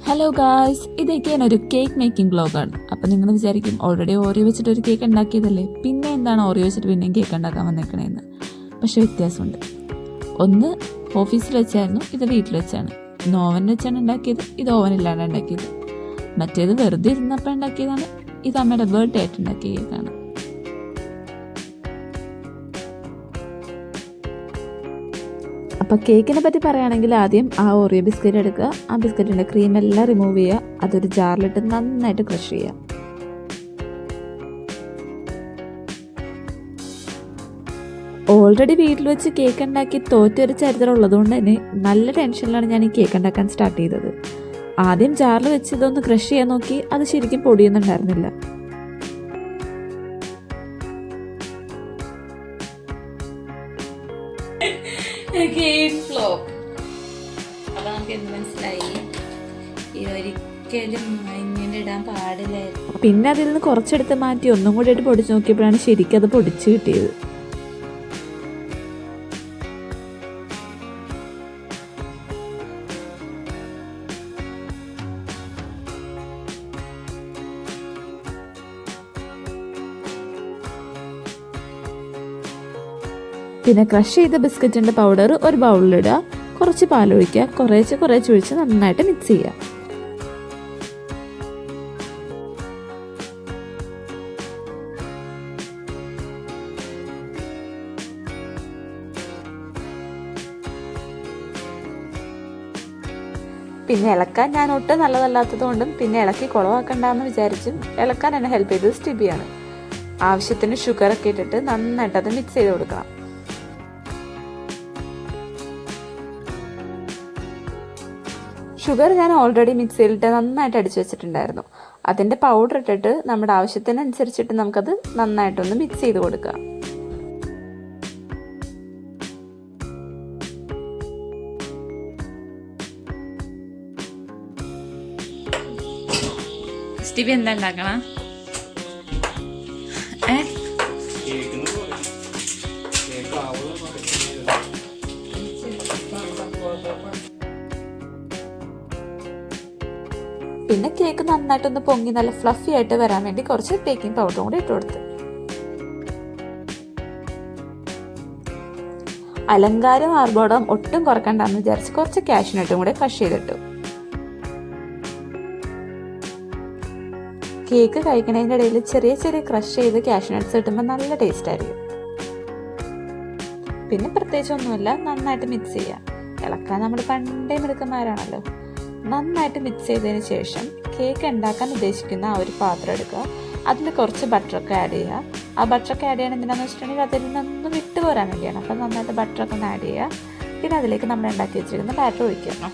Hello guys, ഇതൊക്കെയാണ് ഒരു cake making വ്ളോഗാണ്. അപ്പം നിങ്ങൾ വിചാരിക്കും ഓൾറെഡി ഓറിയോ വെച്ചിട്ട് ഒരു കേക്ക് ഉണ്ടാക്കിയതല്ലേ, പിന്നെ എന്താണ് ഓറിയോ വെച്ചിട്ട് പിന്നെയും കേക്ക് ഉണ്ടാക്കാൻ വന്നേക്കണേന്ന്. പക്ഷെ വ്യത്യാസമുണ്ട്. ഒന്ന് ഓഫീസിൽ വെച്ചായിരുന്നു, ഇത് വീട്ടിൽ വെച്ചാണ്. ഇന്ന് ഓവൻ വെച്ചാണ് ഉണ്ടാക്കിയത്, ഇത് ഓവനിലാണ് ഉണ്ടാക്കിയത്. മറ്റേത് വെറുതെ ഇരുന്നപ്പോൾ ഉണ്ടാക്കിയതാണ്, ഇത് അമ്മയുടെ ബർത്ത്ഡേ ആയിട്ട് ഉണ്ടാക്കിയ കേക്കാണ്. അപ്പോൾ കേക്കിനെ പറ്റി പറയുകയാണെങ്കിൽ ആദ്യം ആ ഓറിയോ ബിസ്ക്കറ്റ് എടുക്കുക, ആ ബിസ്ക്കറ്റിൻ്റെ ക്രീമെല്ലാം റിമൂവ് ചെയ്യുക, അതൊരു ജാറിലിട്ട് നന്നായിട്ട് ക്രഷ് ചെയ്യുക. ഓൾറെഡി വീട്ടിൽ വെച്ച് കേക്ക് ഉണ്ടാക്കി തോറ്റൊരു ചരിത്രം ഉള്ളതുകൊണ്ട് തന്നെ നല്ല ടെൻഷനിലാണ് ഞാൻ ഈ കേക്ക് ഉണ്ടാക്കാൻ സ്റ്റാർട്ട് ചെയ്തത്. ആദ്യം ജാറിൽ വെച്ച് ഇതൊന്ന് ക്രഷ് ചെയ്യാൻ നോക്കി, അത് ശരിക്കും പൊടിയൊന്നുണ്ടായിരുന്നില്ല. അപ്പൊ നമുക്ക് എന്ത് മനസ്സിലായി, ഇതൊരിക്കലും ഇങ്ങനെ ഇടാൻ പാടില്ലായിരുന്നു. പിന്നെ അതിൽ നിന്ന് കുറച്ചെടുത്ത് മാറ്റി ഒന്നും കൂടി ആയിട്ട് പൊടിച്ച് നോക്കിയപ്പോഴാണ് ശരിക്കും അത് പൊടിച്ച് കിട്ടിയത്. പിന്നെ ക്രഷ് ചെയ്ത ബിസ്ക്കറ്റിൻ്റെ പൗഡർ ഒരു ബൗളിലിടുക, കുറച്ച് പാലൊഴിക്കുക, കുറേശ്ശെ ഒഴിച്ച് നന്നായിട്ട് മിക്സ് ചെയ്യുക. പിന്നെ ഇളക്കാൻ ഞാൻ ഒട്ടും നല്ലതല്ലാത്തത് കൊണ്ടും പിന്നെ ഇളക്കി കുളവാക്കണ്ടെന്ന് വിചാരിച്ചും ഇളക്കാൻ എന്നെ ഹെൽപ്പ് ചെയ്തത് സ്റ്റിബിയാണ്. ആവശ്യത്തിന് ഷുഗറൊക്കെ ഇട്ടിട്ട് നന്നായിട്ട് അത് മിക്സ് ചെയ്ത് കൊടുക്കണം. ഷുഗർ ഞാൻ ഓൾറെഡി മിക്സിയിലിട്ട് നന്നായിട്ട് അടിച്ചു വെച്ചിട്ടുണ്ടായിരുന്നു. അതിൻ്റെ പൗഡർ ഇട്ടിട്ട് നമ്മുടെ ആവശ്യത്തിനനുസരിച്ചിട്ട് നമുക്കത് നന്നായിട്ടൊന്ന് മിക്സ് ചെയ്ത് കൊടുക്കുക. സ്റ്റിബി എന്താ ഉണ്ടാക്കണ? പിന്നെ കേക്ക് നന്നായിട്ടൊന്ന് പൊങ്ങി നല്ല ഫ്ലഫി ആയിട്ട് വരാൻ വേണ്ടി കുറച്ച് ബേക്കിംഗ് പൗഡറും കൂടി ഇട്ട് കൊടുത്ത്. അലങ്കാരം ആർബോർഡും ഒട്ടും കുറക്കണ്ടെന്ന് വിചാരിച്ച് കുറച്ച് കാഷ്യൂനട്ടും കൂടെ ക്രഷ് ചെയ്തിട്ടു. കേക്ക് കഴിക്കണതിൻ്റെ ഇടയിൽ ചെറിയ ക്രഷ് ചെയ്ത് കാഷ്യൂനട്ട്സ് കിട്ടുമ്പോൾ നല്ല ടേസ്റ്റ് ആയിരിക്കും. പിന്നെ പ്രത്യേകിച്ച് ഒന്നുമില്ല, നന്നായിട്ട് മിക്സ് ചെയ്യുക. ഇളക്കാൻ നമ്മൾ പണ്ടേ മിടുക്കന്മാരാണല്ലോ. നന്നായിട്ട് മിക്സ് ചെയ്തതിന് ശേഷം കേക്ക് ഉണ്ടാക്കാൻ ഉദ്ദേശിക്കുന്ന ആ ഒരു പാത്രം എടുക്കുക, അതിൽ കുറച്ച് ബട്ടറൊക്കെ ആഡ് ചെയ്യുക. ആ ബട്ടറൊക്കെ ആഡ് ചെയ്യണം എന്തിനാന്ന് വെച്ചിട്ടുണ്ടെങ്കിൽ അതിൽ നിന്നൊന്ന് വിട്ടു പോരാൻ വേണ്ടിയാണ്. അപ്പം നന്നായിട്ട് ബട്ടറൊക്കെ ഒന്ന് ആഡ് ചെയ്യുക. പിന്നെ അതിലേക്ക് നമ്മൾ ഉണ്ടാക്കി വെച്ചിരിക്കുന്ന ബാറ്റർ ഒഴിക്കുക.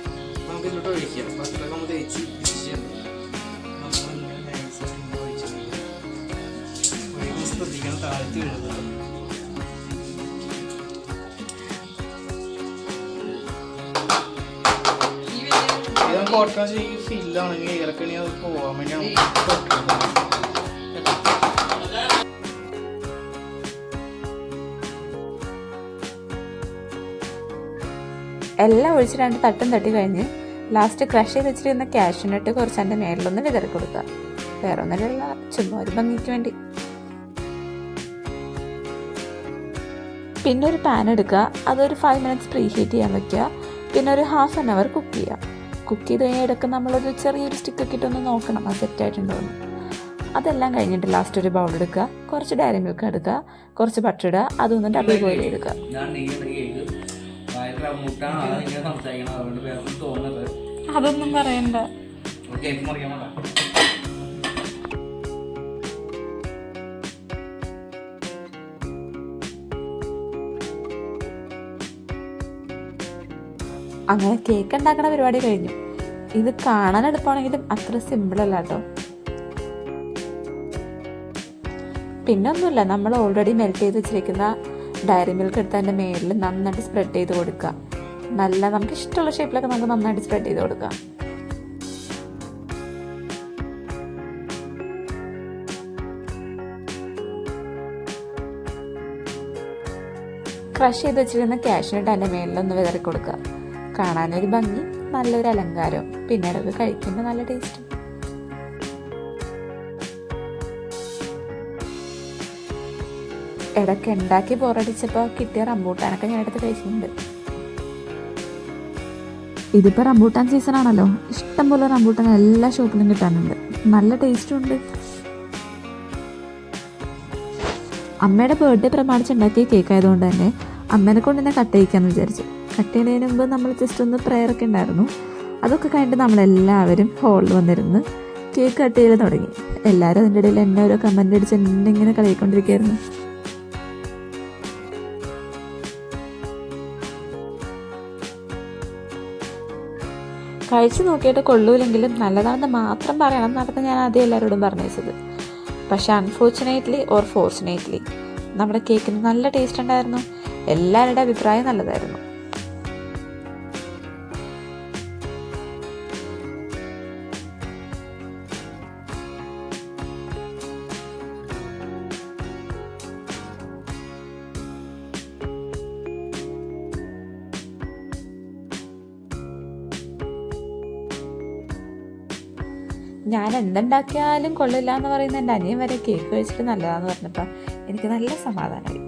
എല്ലാം ഒഴിച്ച് 2 തട്ടും തട്ടി കഴിഞ്ഞ് ലാസ്റ്റ് ക്രഷ് ചെയ്ത് വെച്ചിരിക്കുന്ന കാഷ്യൂനട്ട് കുറച്ച് അതിൻ്റെ മേളിലൊന്ന് വിതറി കൊടുക്കുക. വേറെ ഒന്നുമില്ല, ചുമ്മാ ഒരു ഭംഗിക്ക് വേണ്ടി. പിന്നെ ഒരു പാൻ എടുക്കുക, അതൊരു 5 മിനിറ്റ്സ് പ്രീ ഹീറ്റ് ചെയ്യാൻ വെക്കുക. പിന്നെ ഒരു ½ ആൻ അവർ കുക്ക് ചെയ്യുക. കുക്ക് ചെയ്ത് കഴിഞ്ഞാൽ ഇടയ്ക്ക് നമ്മളൊരു ചെറിയൊരു സ്റ്റിക്കൊക്കെ ഇട്ടൊന്ന് നോക്കണം അത് സെറ്റായിട്ടുണ്ടോ എന്ന്. അതെല്ലാം കഴിഞ്ഞിട്ട് ലാസ്റ്റ് ഒരു ബൗൾ എടുക്കുക, കുറച്ച് ഡയറി മിൽക്ക് എടുക്കുക, കുറച്ച് ബട്ടർ ഇടുക, അതൊന്ന് ഡബിൾ ബോയിൽ ചെയ്തെടുക്കുക. അതൊന്നും പറയണ്ട. അങ്ങനെ കേക്ക് ഉണ്ടാക്കണ പരിപാടി കഴിഞ്ഞു. ഇത് കാണാൻ എളുപ്പമാണെങ്കിലും അത്ര സിമ്പിളല്ല കേട്ടോ. പിന്നെ ഒന്നുമില്ല, നമ്മൾ ഓൾറെഡി മെൽറ്റ് ചെയ്ത് വെച്ചിരിക്കുന്ന ഡയറി മിൽക്ക് എടുത്ത് അതിൻ്റെ മേളിൽ നന്നായിട്ട് സ്പ്രെഡ് ചെയ്ത് കൊടുക്കുക. നമുക്ക് ഇഷ്ടമുള്ള ഷേപ്പിലൊക്കെ നമുക്ക് നന്നായിട്ട് സ്പ്രെഡ് ചെയ്ത് കൊടുക്കാം. ക്രഷ് ചെയ്ത് വെച്ചിരുന്ന കാഷ്യൂനട്ട് അതിൻ്റെ മേളിലൊന്ന് വിതറി കൊടുക്കുക. കാണാനൊരു ഭംഗി, നല്ലൊരു അലങ്കാരം. പിന്നീടൊക്കെ കഴിക്കുമ്പോൾ നല്ല ടേസ്റ്റ്. ഇടയ്ക്ക് ഉണ്ടാക്കി ബോറടിച്ചപ്പോൾ കിട്ടിയ റംബൂട്ടാനൊക്കെ ഞാൻ എടുത്ത് കഴിച്ചിട്ടുണ്ട്. ഇതിപ്പോൾ റംബൂട്ടാൻ സീസൺ ആണല്ലോ, ഇഷ്ടംപോലെ റംബൂട്ടാൻ എല്ലാ ഷോപ്പിലും കിട്ടാനുണ്ട്, നല്ല ടേസ്റ്റും ഉണ്ട്. അമ്മയുടെ ബർത്ത്ഡേ പ്രമാണിച്ചുണ്ടാക്കിയ കേക്ക് ആയതുകൊണ്ട് തന്നെ അമ്മേനെ കൊണ്ട് തന്നെ കട്ട് ചെയ്യിക്കാമെന്ന് വിചാരിച്ചു. കട്ട് ചെയ്യുന്നതിന് മുമ്പ് നമ്മൾ ജസ്റ്റ് ഒന്ന് പ്രയറൊക്കെ ഉണ്ടായിരുന്നു. അതൊക്കെ കഴിഞ്ഞിട്ട് നമ്മളെല്ലാവരും ഹോളിൽ വന്നിരുന്ന് കേക്ക് കട്ട് ചെയ്ത് തുടങ്ങി. എല്ലാവരും അതിൻ്റെ ഇടയിൽ എന്നെ ഓരോ കമൻ്റ് അടിച്ച് എന്നെ ഇങ്ങനെ കളിക്കൊണ്ടിരിക്കുകയായിരുന്നു. കഴിച്ച് നോക്കിയിട്ട് കൊള്ളൂലെങ്കിലും നല്ലതാണെന്ന് മാത്രം പറയണം എന്നാണ് ഞാൻ ആദ്യം എല്ലാവരോടും പറഞ്ഞു വെച്ചത്. പക്ഷേ അൺഫോർച്ചുനേറ്റ്ലി ഓർ ഫോർച്ചുനേറ്റ്ലി നമ്മുടെ കേക്കിന് നല്ല ടേസ്റ്റ് ഉണ്ടായിരുന്നു. എല്ലാവരുടെ അഭിപ്രായം നല്ലതായിരുന്നു. ഞാൻ എന്തുണ്ടാക്കിയാലും കൊള്ളില്ല എന്ന് പറയുന്ന എൻ്റെ അനിയൻ വരെ കേക്ക് കഴിച്ചിട്ട് നല്ലതാന്ന് പറഞ്ഞപ്പോൾ എനിക്ക് നല്ല സമാധാനമായി.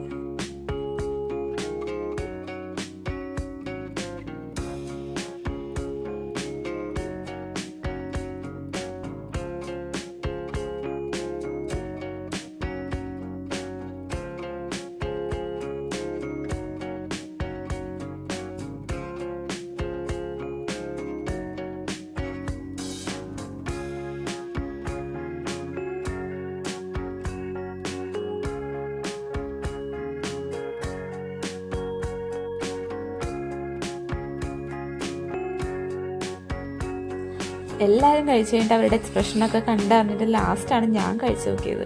എല്ലാവരും കഴിച്ചു കഴിഞ്ഞിട്ട് അവരുടെ എക്സ്പ്രഷനൊക്കെ കണ്ടറിഞ്ഞിട്ട് ലാസ്റ്റാണ് ഞാൻ കഴിച്ചു നോക്കിയത്.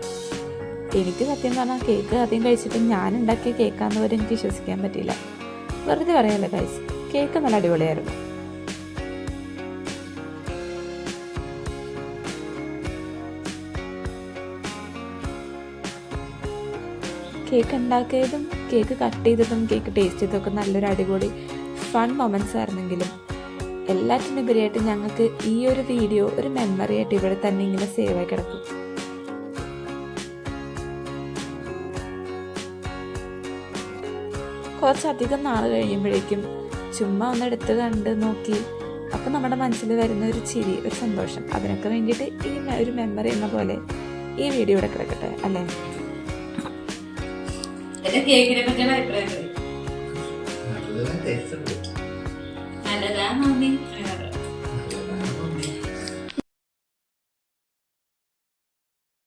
എനിക്ക് സത്യം പറഞ്ഞാൽ കേക്ക് ആദ്യം കഴിച്ചിട്ട് ഞാൻ ഉണ്ടാക്കിയ കേക്കാന്ന് വരെ എനിക്ക് വിശ്വസിക്കാൻ പറ്റിയില്ല. വെറുതെ പറയാമല്ലോ കഴിച്ച്, കേക്ക് നല്ല അടിപൊളിയായിരുന്നു. കേക്ക് ഉണ്ടാക്കിയതും കേക്ക് കട്ട് ചെയ്തതും കേക്ക് ടേസ്റ്റ് ചെയ്തതൊക്കെ നല്ലൊരു അടിപൊളി ഫൺ മൊമെൻറ്റ്സ് ആയിരുന്നെങ്കിലും എല്ലാറ്റിനുപരിയായിട്ട് ഞങ്ങൾക്ക് ഈ ഒരു വീഡിയോ ഒരു മെമ്മറി ആയിട്ട് ഇവിടെ തന്നെ ഇങ്ങനെ സേവ് ആയി കിടക്കും. കുറച്ചധികം നാൾ കഴിയുമ്പോഴേക്കും ചുമ്മാ ഒന്ന് എടുത്ത് കണ്ട് നോക്കി അപ്പം നമ്മുടെ മനസ്സിൽ വരുന്ന ഒരു ചിരി, ഒരു സന്തോഷം, അതിനൊക്കെ വേണ്ടിയിട്ട് ഈ ഒരു മെമ്മറി എന്ന പോലെ ഈ വീഡിയോ ഇവിടെ കിടക്കട്ടെ അല്ലേ. കേക്കിനെ പറ്റിയുള്ള അഭിപ്രായം നല്ലതാ മമ്മി.